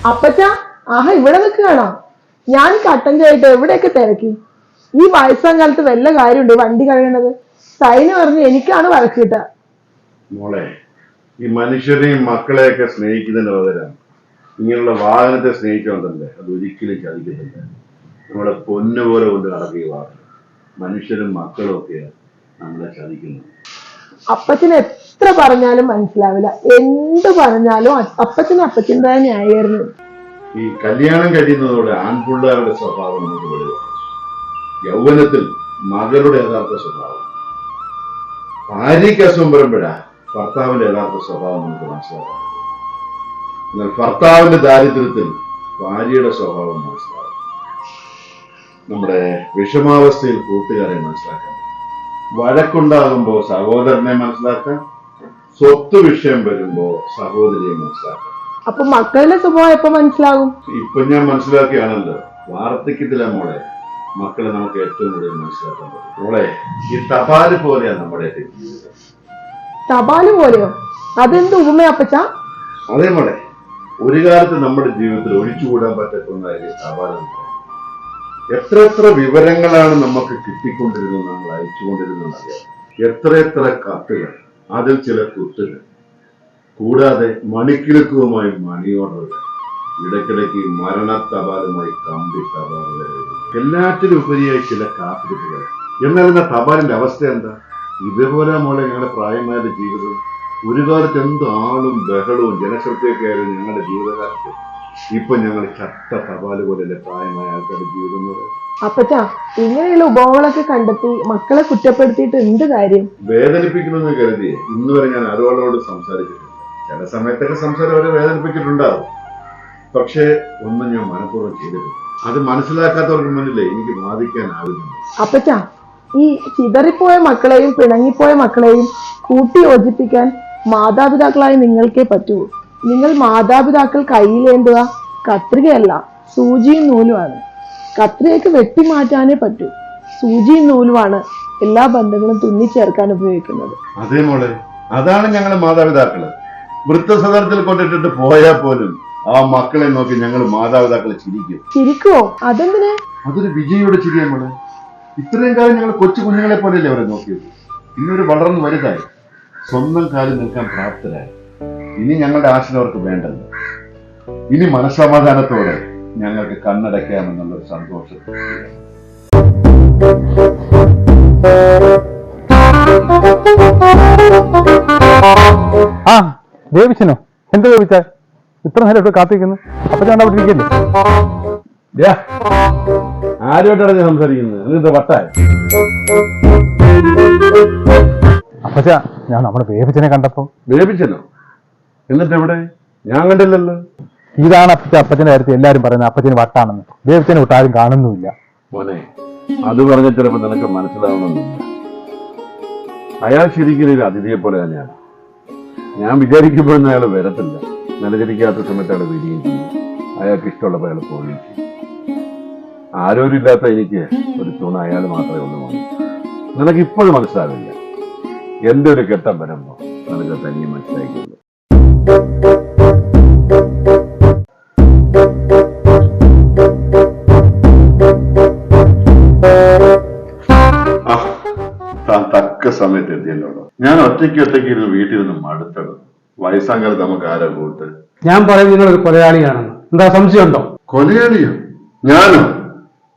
അപ്പച്ച, ആഹാ ഇവിടെ നിൽക്കുകയാണോ? ഞാൻ കട്ടൻ ചായിട്ട് എവിടെയൊക്കെ തിരക്കി. ഈ വയസ്സാം കാലത്ത് വല്ല കാര്യമുണ്ട് വണ്ടി കഴിയണത്? സൈന് പറഞ്ഞ് എനിക്കാണ് വഴക്കിട്ട. മോളെ, ഈ മനുഷ്യരെയും മക്കളെയൊക്കെ സ്നേഹിക്കുന്നതിന് പകരം ഇങ്ങനെയുള്ള വാഹനത്തെ സ്നേഹിച്ചോണ്ടല്ലേ അത് ഒരിക്കലും ചതിക്കുന്നില്ല. നമ്മളെ പൊന്നുപോലെ കൊണ്ട് നടക്കുക വാഹനം. മനുഷ്യരും മക്കളും ഒക്കെയാണ് നമ്മളെ ചതിക്കുന്നത്. അപ്പച്ചന് എത്ര പറഞ്ഞാലും മനസ്സിലാവില്ല. എന്ത് പറഞ്ഞാലും അപ്പച്ചന് അപ്പച്ചൻ്റെ ന്യായീകരണം. ഈ കല്യാണം കഴിയുന്നതോടെ ആൺപിള്ളേരുടെ സ്വഭാവം നമുക്ക് വരിക. യൗവനത്തിൽ മകളുടെ യഥാർത്ഥ സ്വഭാവം, ഭാര്യയ്ക്ക് അസുഖം വരുമ്പോഴാ ഭർത്താവിന്റെ യഥാർത്ഥ സ്വഭാവം നമുക്ക് മനസ്സിലാക്കാം. എന്നാൽ ഭർത്താവിന്റെ ദാരിദ്ര്യത്തിൽ ഭാര്യയുടെ സ്വഭാവം മനസ്സിലാവും. നമ്മുടെ വിഷമാവസ്ഥയിൽ കൂട്ടുകാരെ മനസ്സിലാക്കാൻ, വഴക്കുണ്ടാകുമ്പോ സഹോദരനെ മനസ്സിലാക്കാം, സ്വത്ത് വിഷയം വരുമ്പോ സഹോദരിയെ മനസ്സിലാക്കാം. അപ്പൊ മക്കളുടെ സ്വഭാവം എപ്പോ മനസ്സിലാകും? ഇപ്പൊ ഞാൻ മനസ്സിലാക്കിയാണല്ലോ. വാർദ്ധക്യത്തിലെ മോളെ മക്കളെ നമുക്ക് ഏറ്റവും കൂടുതൽ മനസ്സിലാക്കാൻ പറ്റും. മോളെ, ഈ തപാല് പോലെയാണ് നമ്മുടെ ജീവിതം. തപാല് പോലെയോ? അതെന്ത് ഉപമ അപ്പച്ച? അതേ മോളെ, ഒരു കാലത്ത് നമ്മുടെ ജീവിതത്തിൽ ഒഴിച്ചുകൂടാൻ പറ്റത്തുന്ന തപാലെന്ന് പറയാം. എത്ര വിവരങ്ങളാണ് നമുക്ക് കിട്ടിക്കൊണ്ടിരുന്നത്, നമ്മൾ അയച്ചുകൊണ്ടിരുന്നറിയാം. എത്ര കത്തുകൾ, അതിൽ ചില കുത്തുകൾ, കൂടാതെ മണിക്കിലുക്കുമായി മണി ഓർഡറുകൾ, ഇടയ്ക്കിടയ്ക്ക് മരണ തപാലുമായി കമ്പി തപാലുകൾ, എല്ലാറ്റിലും ഉപരിയായി ചില കാത്തിരിപ്പുകൾ. എന്നാൽ ഇന്ന് തപാലിന്റെ അവസ്ഥ എന്താ? ഇതേപോലെ മോളെ ഞങ്ങളുടെ പ്രായമായ ജീവിതം. ഒരു കാലത്ത് എന്ത് ആളും ബഹളവും ജനശ്രദ്ധയൊക്കെ ആയിരുന്നു ഞങ്ങളുടെ ജീവിതകാലത്ത്. ഇപ്പൊ ഞങ്ങൾ ചത്ത തപാല് പോലെയല്ലേ പ്രായമായ ആൾക്കാരുടെ ജീവിതം എന്ന് പറയുന്നത്. അപ്പച്ച, ഇങ്ങനെയുള്ള ഉപമകളൊക്കെ കണ്ടെത്തി മക്കളെ കുറ്റപ്പെടുത്തിയിട്ട് എന്ത് കാര്യം? വേദനിപ്പിക്കണമെന്ന് കരുതി ഇന്ന് വരെ ഞാൻ ആരോളോട് സംസാരിച്ചിട്ടുണ്ട്. ചില സമയത്തൊക്കെ സംസാരം അവരെ വേദനിപ്പിച്ചിട്ടുണ്ടാവും. പക്ഷേ ഒന്നും ഞാൻ മനഃപൂർവ്വം ചെയ്തിട്ടില്ല. അത് മനസ്സിലാക്കാത്തവർക്ക് മുന്നിലേ എനിക്ക് വാദിക്കാനാവില്ല. അപ്പച്ച, ഈ ചിതറിപ്പോയ മക്കളെയും പിണങ്ങിപ്പോയ മക്കളെയും കൂട്ടി യോജിപ്പിക്കാൻ മാതാപിതാക്കളായി നിങ്ങൾക്കേ പറ്റൂ. നിങ്ങൾ മാതാപിതാക്കൾ കയ്യിലേണ്ടുക കത്രികയല്ല, സൂചിയും നൂലുമാണ്. കത്രികയ്ക്ക് വെട്ടിമാറ്റാനേ പറ്റൂ. സൂചിയും നൂലുമാണ് എല്ലാ ബന്ധങ്ങളും തുന്നിച്ചേർക്കാൻ ഉപയോഗിക്കുന്നത്. അതേ മോളെ, അതാണ് ഞങ്ങൾ മാതാപിതാക്കള്. വൃദ്ധസദനത്തിൽ കൊണ്ടിട്ടിട്ട് പോയാൽ പോലും ആ മക്കളെ നോക്കി ഞങ്ങൾ മാതാപിതാക്കളെ ചിരിക്കും. ചിരിക്കുവോ? അതെന്തിനാ? അതൊരു വിജയിയുടെ ചിരിയാ മോളെ. ഇത്രയും കാലം ഞങ്ങൾ കൊച്ചു കുഞ്ഞുങ്ങളെ പോലെയല്ലേ അവരെ നോക്കിയത്. ഇന്നൊരു വളർന്നു വലുതായി, സ്വന്തം കാലിൽ നിൽക്കാൻ പ്രാപ്തരായി. ഇനി ഞങ്ങളുടെ ആശയം അവർക്ക് വേണ്ടല്ലോ. ഇനി മനസ്സമാധാനത്തോടെ ഞങ്ങൾക്ക് കണ്ണടയ്ക്കാമെന്നുള്ളൊരു സന്തോഷം. ആ ദേവിച്ചനോ? എന്താ ദേവിച്ച ഇത്ര നേരം ഇവിടെ കാത്തിരിക്കുന്നു? അപ്പൊ ഞാൻ അവിടെ ഇരിക്കല്ലേ? ആരുമായിട്ടാണ് ഞാൻ സംസാരിക്കുന്നത്? നിങ്ങൾക്ക് വട്ടായ അപ്പച്ച, ഞാൻ നമ്മുടെ ബേബിച്ചനെ കണ്ടപ്പോ. ബേബിച്ചനോ? എന്നിട്ട് എവിടെ? ഞാൻ കണ്ടില്ലല്ലോ. ഇതാണ് അപ്പച്ച അപ്പച്ചന്റെ കാര്യത്തിൽ എല്ലാരും പറയുന്നത് അപ്പച്ചന് വട്ടാണെന്ന്. ബേബിച്ചനെ വിട്ട് ആരും കാണുന്നുമില്ല. മോനെ, അത് പറഞ്ഞ ചിലപ്പോ നിനക്ക് മനസ്സിലാവണമെന്നില്ല. അയാൾ ശരിക്കും ഒരു അതിഥിയെ പോലെ തന്നെയാണ്. ഞാൻ വിചാരിക്കുമ്പോഴൊന്നും അയാൾ വരത്തില്ല. നിലചരിക്കാത്ത സമയത്ത് അയാൾ വരികയും ചെയ്യും. അയാൾക്ക് ഇഷ്ടമുള്ളപ്പോൾ അയാൾ പോവുകയും ചെയ്യും. ആരോരില്ലാത്ത എനിക്ക് ഒരു തുണ അയാൾ മാത്രമേ ഉള്ളൂ. നിനക്ക് ഇപ്പോഴും മനസ്സിലാവില്ല. എന്റെ ഒരു ഘട്ടം വരുമ്പോ നിനക്ക് തനിയെ മനസ്സിലാക്കിയുള്ളൂ. തക്ക സമയത്ത് എത്തിയല്ലോ. ഞാൻ ഒറ്റയ്ക്ക് ഇരുന്ന് വീട്ടിൽ നിന്ന് മടുത്തത്. വയസ്സാങ്കാലത്ത് നമുക്ക് ആരാ കൂട്ട്? ഞാൻ പറയും നിങ്ങൾ ഒരു കൊലയാളിയാണെന്ന്. എന്താ സംശയമുണ്ടോ? കൊലയാളിയോ? ഞാനോ?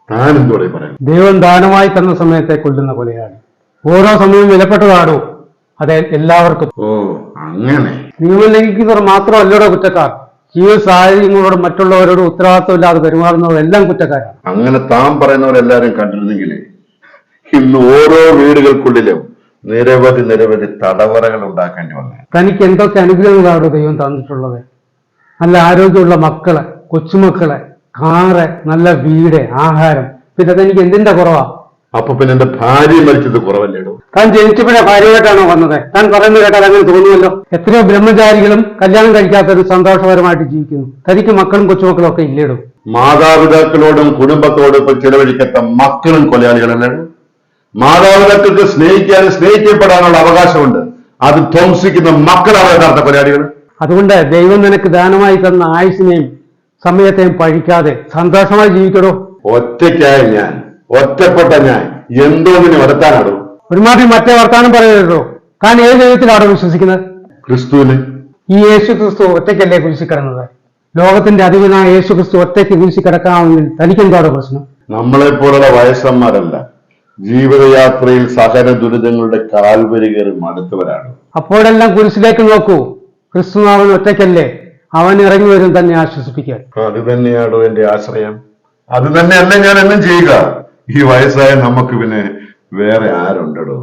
താനെന്തോടെ പറയാം? ദൈവം ദാനമായി തന്ന സമയത്തെ കൊല്ലുന്ന കൊലയാളി. ഓരോ സമയവും വിലപ്പെട്ടതാണോ? അതെ, എല്ലാവർക്കും. ഓ, അങ്ങനെ. നിയമം ലംഘിക്കുന്നവർ മാത്രമല്ലല്ലോ കുറ്റക്കാർ. ജീവിത സാഹചര്യങ്ങളോട് മറ്റുള്ളവരോട് ഉത്തരവാദിത്വമില്ലാതെ പെരുമാറുന്നവരെല്ലാം കുറ്റക്കാരാണ്. അങ്ങനെ താൻ പറയുന്നവരെല്ലാരും കണ്ടിരുന്നെങ്കിലേ ഇന്ന് ഓരോ വീടുകൾക്കുള്ളിലും നിരവധി തടവറകൾ ഉണ്ടാക്കേണ്ടി വന്നു. തനിക്ക് എന്തൊക്കെ അനുഗ്രഹങ്ങളാണോ ദൈവം തന്നിട്ടുള്ളത്? നല്ല ആരോഗ്യമുള്ള മക്കളെ, കൊച്ചുമക്കളെ, കാറ്, നല്ല വീട്, ആഹാരം. പിന്നെ തനിക്ക് എന്തിന്റെ കുറവാ? അപ്പൊ പിന്നെ എന്റെ ഭാര്യ മരിച്ചത് കുറവല്ലേടോ? താൻ ജനിച്ചപ്പോഴേ ഭാര്യയായിട്ടാണോ വന്നത്? താൻ പറയുന്നത് കേട്ടാൽ അങ്ങനെ തോന്നുമല്ലോ. എത്രയോ ബ്രഹ്മചാരികളും കല്യാണം കഴിക്കാത്തവരും സന്തോഷപരമായിട്ട് ജീവിക്കുന്നു. തനിക്ക് മക്കളും കൊച്ചുമക്കളും ഒക്കെ ഇല്ലേടും. മാതാപിതാക്കളോടും കുടുംബത്തോടും ഇപ്പൊ ചിലവഴിക്കാത്ത മക്കളും കൊലയാളികളല്ലേടോ? മാതാപിതാക്കൾക്ക് സ്നേഹിക്കാനും സ്നേഹിക്കപ്പെടാനുള്ള അവകാശമുണ്ട്. അത് ധ്വംസിക്കുന്ന മക്കളാണ് യഥാർത്ഥ കൊലയാളികൾ. അതുകൊണ്ട് ദൈവം നിനക്ക് ദാനമായി തന്ന ആയുസിനെയും സമയത്തെയും പഴിക്കാതെ സന്തോഷമായി ജീവിക്കടോ. ഒറ്റയ്ക്കായ ഞാൻ, ഒറ്റപ്പെട്ട ഞാൻ എന്തോന്നിനെ വരുത്താനാടും? ഒരുമാതിരി മറ്റേ വർത്താനം പറയരുതോ. താൻ ഏത് ദൈവത്തിലാണോ വിശ്വസിക്കുന്നത്? ക്രിസ്തുവിന്. ഈ യേശു ക്രിസ്തു ഒറ്റയ്ക്കല്ലേ കുരിശി കിടന്നത്? ലോകത്തിന്റെ അധിപനായ യേശു ക്രിസ്തു ഒറ്റയ്ക്ക് കുരിശി കിടക്കാമെങ്കിൽ തനിക്കെന്താണോ പ്രശ്നം? നമ്മളെ പോലുള്ള വയസ്സന്മാരല്ല, ജീവിതയാത്രയിൽ സഹന ദുരിതങ്ങളുടെ കാൽവരി കയറി മടുത്തവരാണ്. അപ്പോഴെല്ലാം കുരിശിലേക്ക് നോക്കൂ. ക്രിസ്തുനാഥൻ ഒറ്റയ്ക്കല്ലേ, അവൻ ഇറങ്ങി വരും തന്നെ ആശ്വസിപ്പിക്കാൻ. അത് തന്നെയാണോ എന്റെ ആശ്രയം? അത് തന്നെയല്ലേ ഞാൻ എന്നും ചെയ്യുക. ഈ വയസ്സായ നമുക്ക് പിന്നെ വേറെ ആരുണ്ടോ?